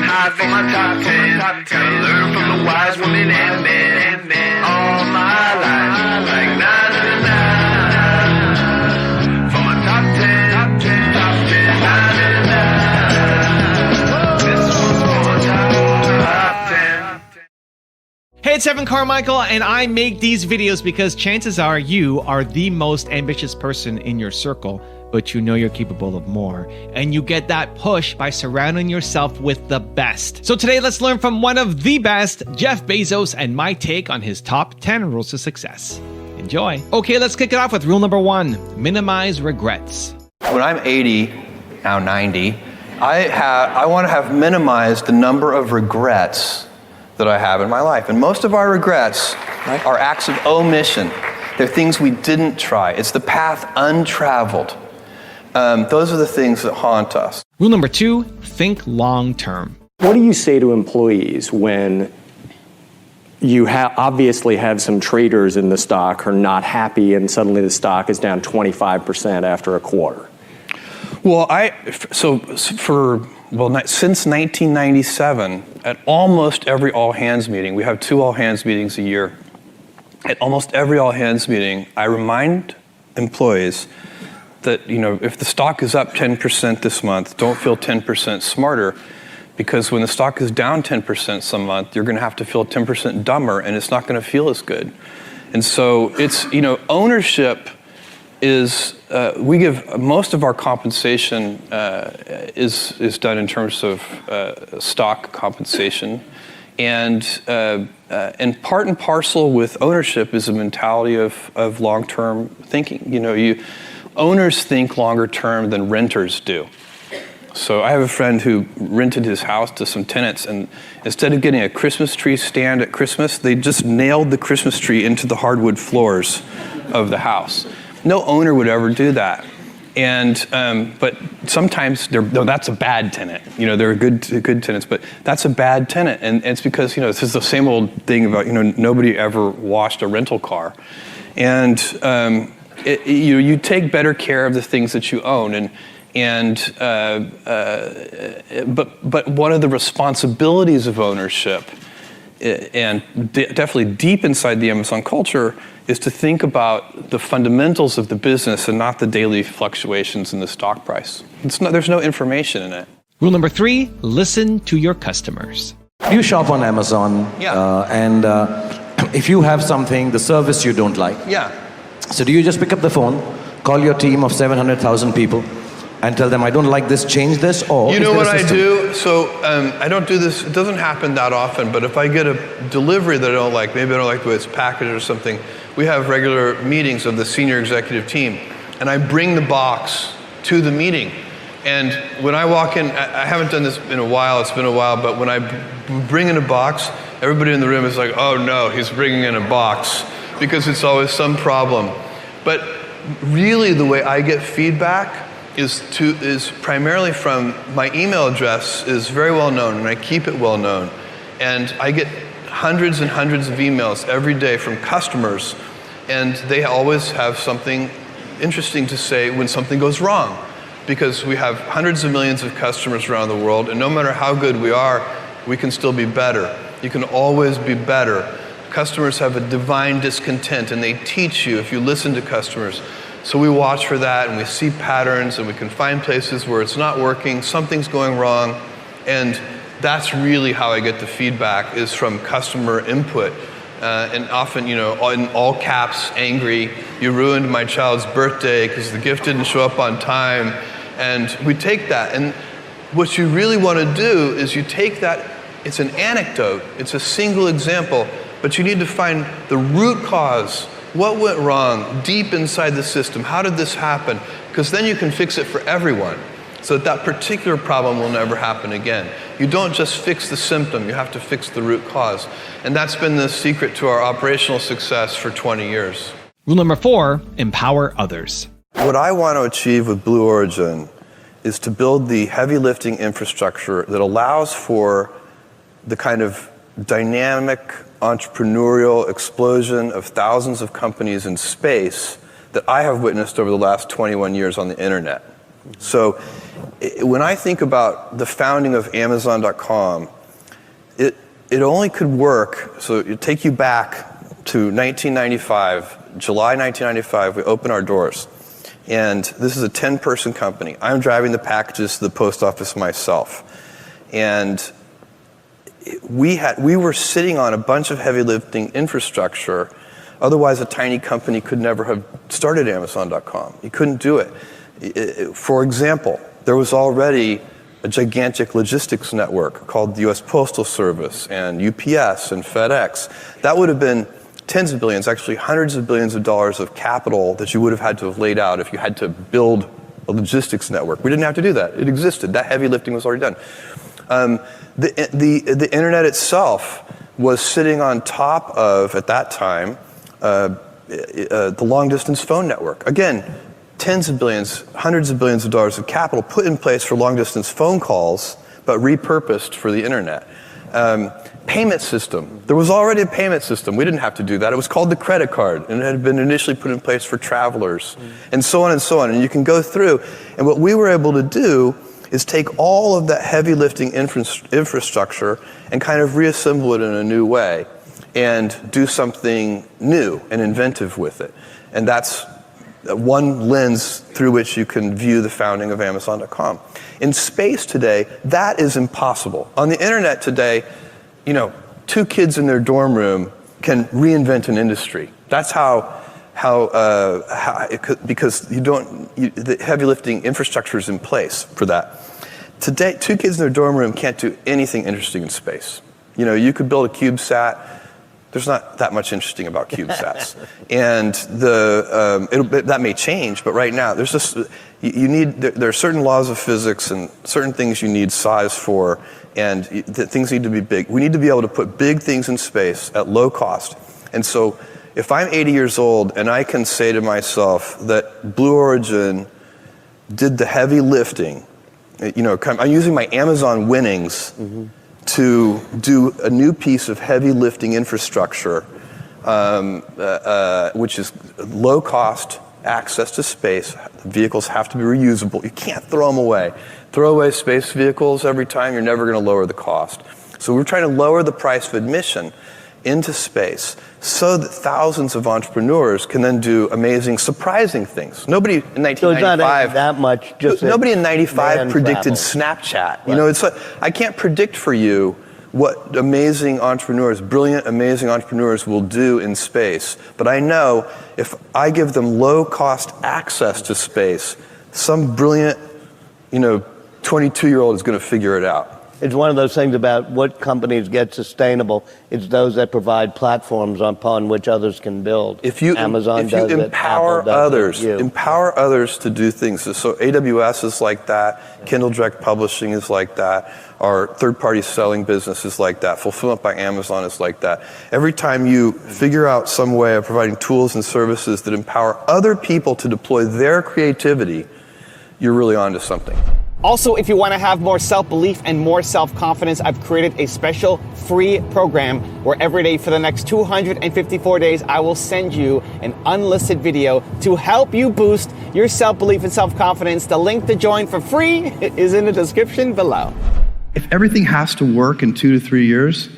high for my top 10. Gotta learn from the wise women and men. All my life, like 9 to 9. For my top 10, top 10, top 10, 9 to 9. This one's for my top 10. Hey, it's Evan Carmichael, and I make these videos because chances are you are the most ambitious person in your circle, but you know you're capable of more. And you get that push by surrounding yourself with the best. So today, let's learn from one of the best, Jeff Bezos, and my take on his top 10 rules to success. Enjoy. Okay, let's kick it off with rule number 1, minimize regrets. When I'm 80, now 90, I want to have minimized the number of regrets that I have in my life. And most of our regrets are acts of omission. They're things we didn't try. It's the path untraveled. Those are the things that haunt us. Rule number 2, think long term. What do you say to employees when you obviously have some traders in the stock who are not happy and suddenly the stock is down 25% after a quarter? Well, since 1997, at almost every all-hands meeting, we have 2 all-hands meetings a year. At almost every all-hands meeting, I remind employees that, if the stock is up 10% this month, don't feel 10% smarter, because when the stock is down 10% some month, you're going to have to feel 10% dumber, and it's not going to feel as good. And so it's, ownership is, we give most of our compensation is done in terms of stock compensation. And part and parcel with ownership is a mentality of long-term thinking. Owners think longer term than renters do. So I have a friend who rented his house to some tenants, and instead of getting a Christmas tree stand at Christmas, they just nailed the Christmas tree into the hardwood floors of the house. No owner would ever do that. And but sometimes that's a bad tenant. They're good tenants, but that's a bad tenant, and it's because this is the same old thing about nobody ever washed a rental car, and you take better care of the things that you own, but one of the responsibilities of ownership, and definitely deep inside the Amazon culture, is to think about the fundamentals of the business and not the daily fluctuations in the stock price. There's no information in it. Rule number 3, listen to your customers. You shop on Amazon, and if you have something, the service you don't like. Yeah. So do you just pick up the phone, call your team of 700,000 people, and tell them, I don't like this, change this, or... You know what I do? So I don't do this, it doesn't happen that often, but if I get a delivery that I don't like, maybe I don't like the way it's packaged or something, we have regular meetings of the senior executive team, and I bring the box to the meeting. And when I walk in, I haven't done this in a while, it's been a while, but when I bring in a box, everybody in the room is like, oh no, he's bringing in a box, because it's always some problem. But really the way I get feedback is primarily from my email address is very well known, and I keep it well known. And I get hundreds and hundreds of emails every day from customers, and they always have something interesting to say when something goes wrong, because we have hundreds of millions of customers around the world, and no matter how good we are, we can still be better. You can always be better. Customers have a divine discontent, and they teach you if you listen to customers. So we watch for that, and we see patterns, and we can find places where it's not working, something's going wrong, and that's really how I get the feedback, is from customer input. And often, in all caps, angry, you ruined my child's birthday because the gift didn't show up on time. And we take that, and what you really want to do is you take that, it's an anecdote, it's a single example, but you need to find the root cause. What went wrong deep inside the system? How did this happen? Because then you can fix it for everyone, so that particular problem will never happen again. You don't just fix the symptom, you have to fix the root cause. And that's been the secret to our operational success for 20 years. Rule number 4, empower others. What I want to achieve with Blue Origin is to build the heavy lifting infrastructure that allows for the kind of dynamic entrepreneurial explosion of thousands of companies in space that I have witnessed over the last 21 years on the internet. So when I think about the founding of Amazon.com, it only could work, so it take you back to 1995, July 1995, we open our doors. And this is a 10-person company. I'm driving the packages to the post office myself. And we were sitting on a bunch of heavy lifting infrastructure. Otherwise, a tiny company could never have started Amazon.com. You couldn't do it. For example, there was already a gigantic logistics network called the US Postal Service and UPS and FedEx. That would have been tens of billions, actually hundreds of billions of dollars of capital that you would have had to have laid out if you had to build a logistics network. We didn't have to do that. It existed. That heavy lifting was already done. The internet itself was sitting on top of, at that time, the long-distance phone network. Again, tens of billions, hundreds of billions of dollars of capital put in place for long-distance phone calls, but repurposed for the internet. Payment system. There was already a payment system. We didn't have to do that. It was called the credit card, and it had been initially put in place for travelers, and so on and so on. And you can go through, and what we were able to do is take all of that heavy lifting infrastructure and kind of reassemble it in a new way and do something new and inventive with it. And that's one lens through which you can view the founding of Amazon.com. In space today, that is impossible. On the internet today, two kids in their dorm room can reinvent an industry. That's how it could, because the heavy lifting infrastructure is in place for that. Today, two kids in their dorm room can't do anything interesting in space. You could build a CubeSat. There's not that much interesting about CubeSats. And that may change, but right now, there's just, there are certain laws of physics and certain things you need size for, and things need to be big. We need to be able to put big things in space at low cost. And so if I'm 80 years old and I can say to myself that Blue Origin did the heavy lifting, I'm using my Amazon winnings to do a new piece of heavy lifting infrastructure, which is low cost access to space. The vehicles have to be reusable. You can't throw them away. Throw away space vehicles every time, you're never going to lower the cost. So we're trying to lower the price of admission into space so that thousands of entrepreneurs can then do amazing, surprising things. Nobody in 1995, so it's not that much. Just nobody in 95 predicted travel. Snapchat. Right. I can't predict for you what amazing entrepreneurs, brilliant, amazing entrepreneurs will do in space. But I know if I give them low-cost access to space, some brilliant, 22-year-old is going to figure it out. It's one of those things about what companies get sustainable. It's those that provide platforms upon which others can build. Amazon does it, empower Apple does others, it, empower others to do things. So AWS is like that. Kindle Direct Publishing is like that. Our third-party selling business is like that. Fulfillment by Amazon is like that. Every time you figure out some way of providing tools and services that empower other people to deploy their creativity, you're really onto something. Also, if you want to have more self-belief and more self-confidence, I've created a special free program where every day for the next 254 days, I will send you an unlisted video to help you boost your self-belief and self-confidence. The link to join for free is in the description below. If everything has to work in 2 to 3 years,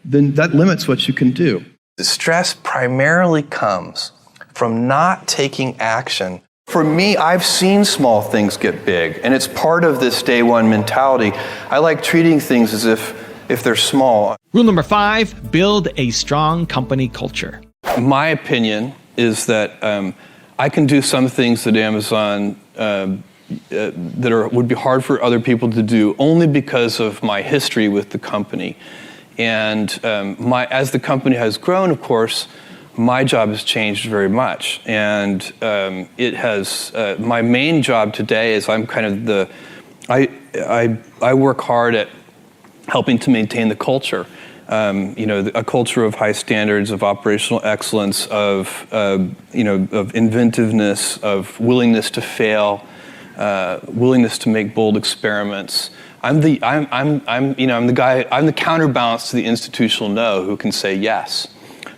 then that limits what you can do. The stress primarily comes from not taking action. For me, I've seen small things get big, and it's part of this day one mentality. I like treating things as if they're small. Rule number 5, build a strong company culture. My opinion is that I can do some things that Amazon would be hard for other people to do only because of my history with the company. And as the company has grown, of course, my job has changed very much, and it has. My main job today is I'm kind of I work hard at helping to maintain the culture. A culture of high standards, of operational excellence, of inventiveness, of willingness to fail, willingness to make bold experiments. I'm the counterbalance to the institutional no who can say yes.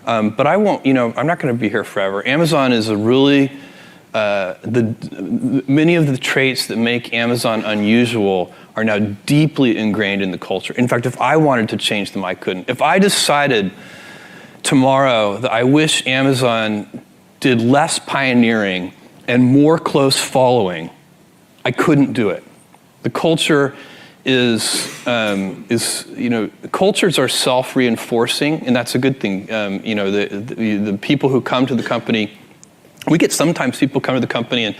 But I won't, I'm not going to be here forever. Amazon is a really many of the traits that make Amazon unusual are now deeply ingrained in the culture. In fact, if I wanted to change them, I couldn't. If I decided tomorrow that I wish Amazon did less pioneering and more close following, I couldn't do it. The culture cultures are self-reinforcing, and that's a good thing. The people who come to the company, we get sometimes people come to the company and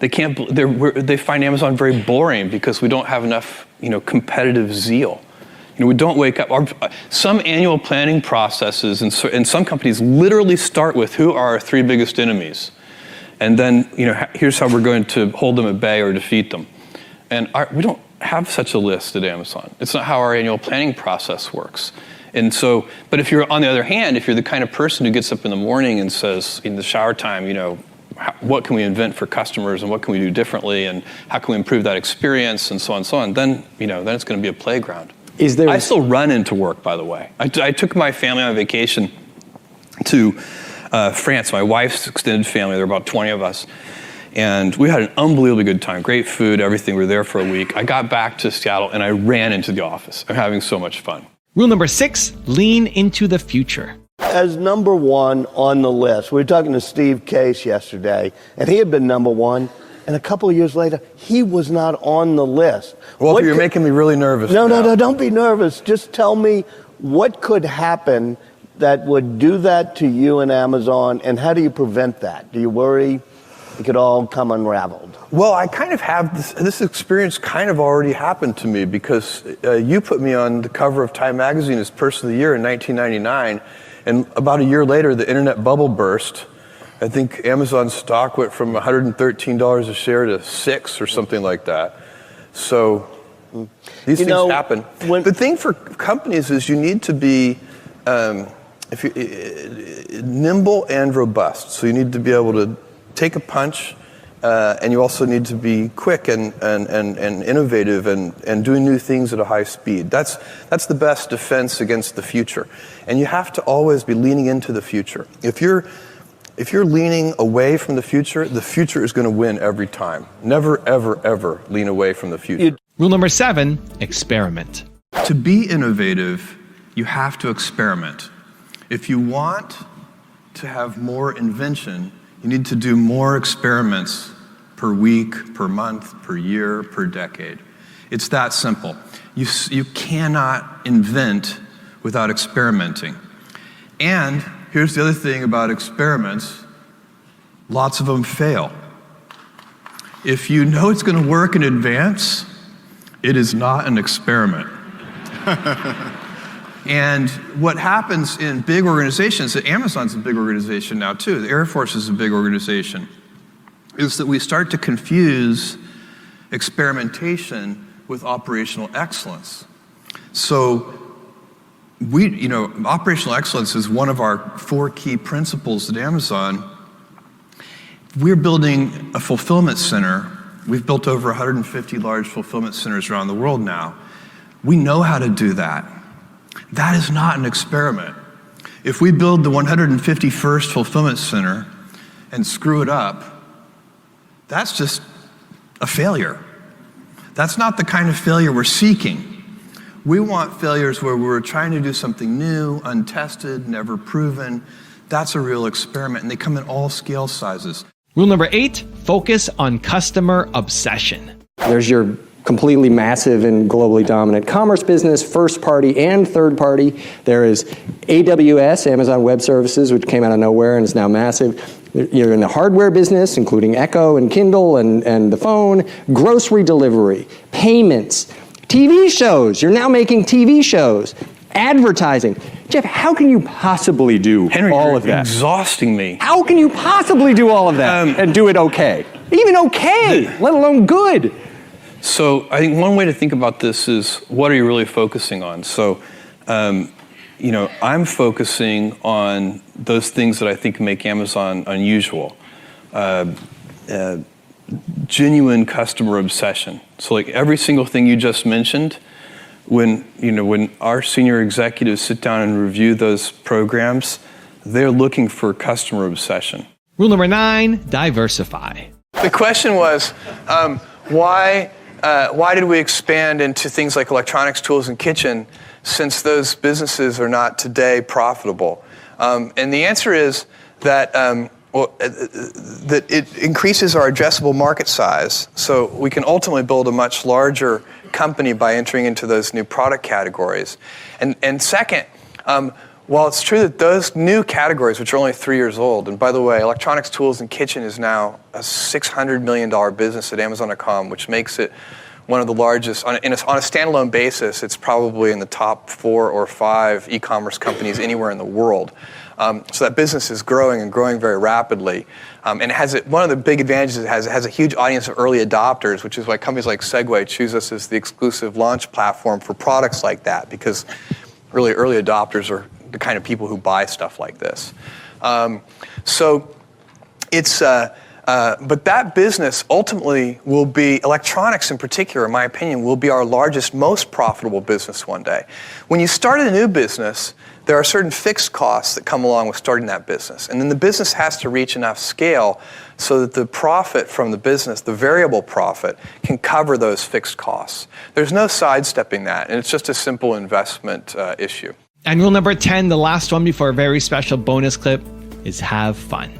they find Amazon very boring because we don't have enough, competitive zeal. We don't wake up. Some annual planning processes in some companies literally start with who are our 3 biggest enemies, and then here's how we're going to hold them at bay or defeat them. And we don't have such a list at Amazon. It's not how our annual planning process works. And so, but if you're on the other hand, if you're the kind of person who gets up in the morning and says in the shower time, what can we invent for customers and what can we do differently and how can we improve that experience and so on, then it's going to be a playground. I still run into work, by the way. I took my family on vacation to France, my wife's extended family. There were about 20 of us. And we had an unbelievably good time. Great food, everything. We were there for a week. I got back to Seattle and I ran into the office. I'm having so much fun. Rule number 6, lean into the future. As number 1 on the list, we were talking to Steve Case yesterday, and he had been number 1. And a couple of years later, he was not on the list. Well, you're making me really nervous. No, don't be nervous. Just tell me what could happen that would do that to you and Amazon, and how do you prevent that? Do you worry it could all come unraveled? Well, I kind of have this experience kind of already happened to me because you put me on the cover of Time Magazine as Person of the Year in 1999, and about a year later, the internet bubble burst. I think Amazon stock went from $113 a share to $6 or something like that. So these things happen. The thing for companies is you need to be nimble and robust. So you need to be able to take a punch, and you also need to be quick and innovative and doing new things at a high speed. That's the best defense against the future. And you have to always be leaning into the future. If you're leaning away from the future is going to win every time. Never, ever, ever lean away from the future. Rule number 7, experiment. To be innovative, you have to experiment. If you want to have more invention, you need to do more experiments per week, per month, per year, per decade. It's that simple. You cannot invent without experimenting. And here's the other thing about experiments, lots of them fail. If you know it's going to work in advance, it is not an experiment. And what happens in big organizations, Amazon's a big organization now too, the Air Force is a big organization, is that we start to confuse experimentation with operational excellence. So operational excellence is one of our 4 key principles at Amazon. We're building a fulfillment center. We've built over 150 large fulfillment centers around the world now. We know how to do that. That is not an experiment. If we build the 151st fulfillment center and screw it up, that's just a failure. That's not the kind of failure we're seeking. We want failures where we're trying to do something new, untested, never proven. That's a real experiment, and they come in all scale sizes. Rule number 8, focus on customer obsession. There's your completely massive and globally dominant commerce business, first party and third party. There is AWS, Amazon Web Services, which came out of nowhere and is now massive. You're in the hardware business, including Echo and Kindle and the phone, grocery delivery, payments, TV shows. You're now making TV shows, advertising. Jeff, how can you possibly do all of that? You're exhausting me. How can you possibly do all of that and do it okay? Even okay, let alone good. So I think one way to think about this is, what are you really focusing on? So, I'm focusing on those things that I think make Amazon unusual. Genuine customer obsession. So like every single thing you just mentioned, when our senior executives sit down and review those programs, they're looking for customer obsession. Rule number 9, diversify. The question was, why did we expand into things like electronics, tools, and kitchen since those businesses are not today profitable? And the answer is that that it increases our addressable market size, so we can ultimately build a much larger company by entering into those new product categories. And second, while it's true that those new categories, which are only 3 years old, and by the way, electronics, tools, and kitchen is now a $600 million business at Amazon.com, which makes it one of the largest, on a standalone basis, it's probably in the top 4 or 5 e-commerce companies anywhere in the world. So that business is growing and growing very rapidly. And one of the big advantages it has a huge audience of early adopters, which is why companies like Segway choose us as the exclusive launch platform for products like that, because really early adopters are the kind of people who buy stuff like this. So it's, but that business ultimately will be, electronics in particular, in my opinion, will be our largest, most profitable business one day. When you start a new business, there are certain fixed costs that come along with starting that business. And then the business has to reach enough scale so that the profit from the business, the variable profit, can cover those fixed costs. There's no sidestepping that, and it's just a simple investment issue. And rule number 10, the last one before a very special bonus clip, is have fun.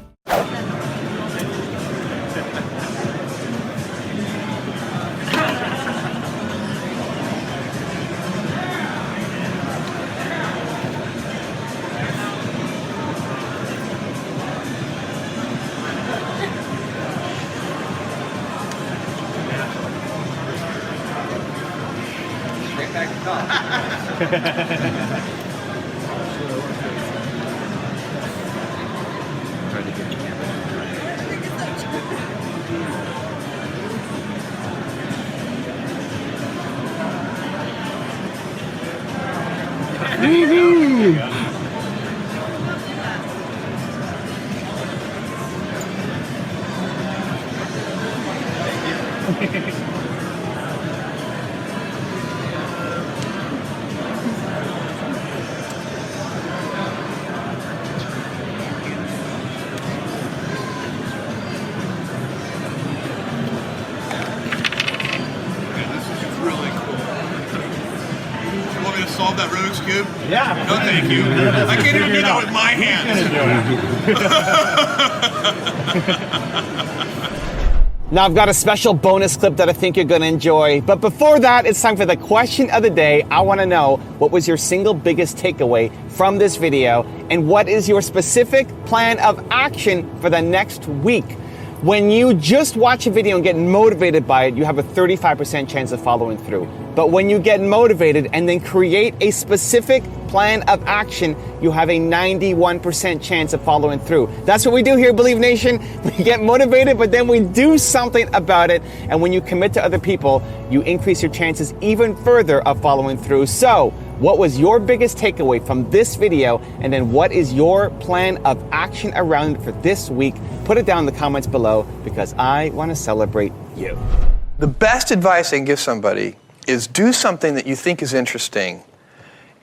Solve that Rubik's Cube? Yeah. No, thank you. I can't even do that with my hands. Now I've got a special bonus clip that I think you're going to enjoy. But before that, it's time for the question of the day. I want to know, what was your single biggest takeaway from this video? And what is your specific plan of action for the next week? When you just watch a video and get motivated by it, you have a 35% chance of following through. But when you get motivated and then create a specific plan of action, you have a 91% chance of following through. That's what we do here, Believe Nation. We get motivated, but then we do something about it. And when you commit to other people, you increase your chances even further of following through. So, what was your biggest takeaway from this video? And then what is your plan of action around it for this week? Put it down in the comments below, because I want to celebrate you. The best advice I can give somebody is do something that you think is interesting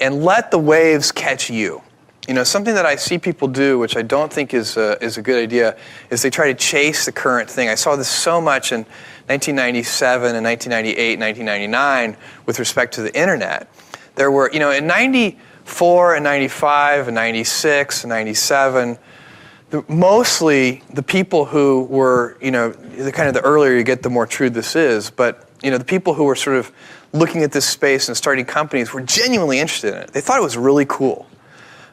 and let the waves catch you. You know, something that I see people do, which I don't think is a good idea, is they try to chase the current thing. I saw this so much in 1997 and 1998, 1999 with respect to the internet. There were, you know, in 94 and 95 and 96 and 97, mostly the people who were, you know, the kind of the earlier you get, the more true this is, but, you know, the people who were sort of looking at this space and starting companies were genuinely interested in it. They thought it was really cool.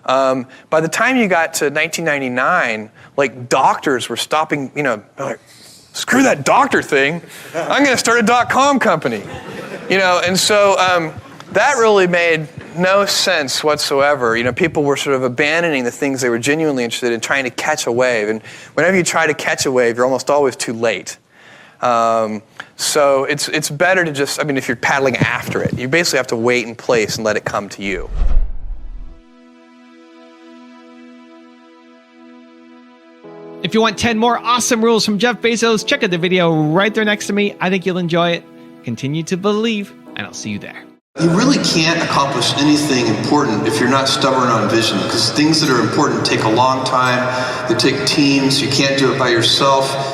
By the time you got to 1999, like, doctors were stopping, you know, like, screw that doctor thing. I'm going to start a .com company. You know, and so that really made no sense whatsoever. You know, people were sort of abandoning the things they were genuinely interested in, trying to catch a wave. And whenever you try to catch a wave, you're almost always too late. So it's better to just, I mean, if you're paddling after it, you basically have to wait in place and let it come to you. If you want 10 more awesome rules from Jeff Bezos, check out the video right there next to me. I think you'll enjoy it. Continue to believe, and I'll see you there. You really can't accomplish anything important if you're not stubborn on vision, because things that are important take a long time. They take teams. You can't do it by yourself.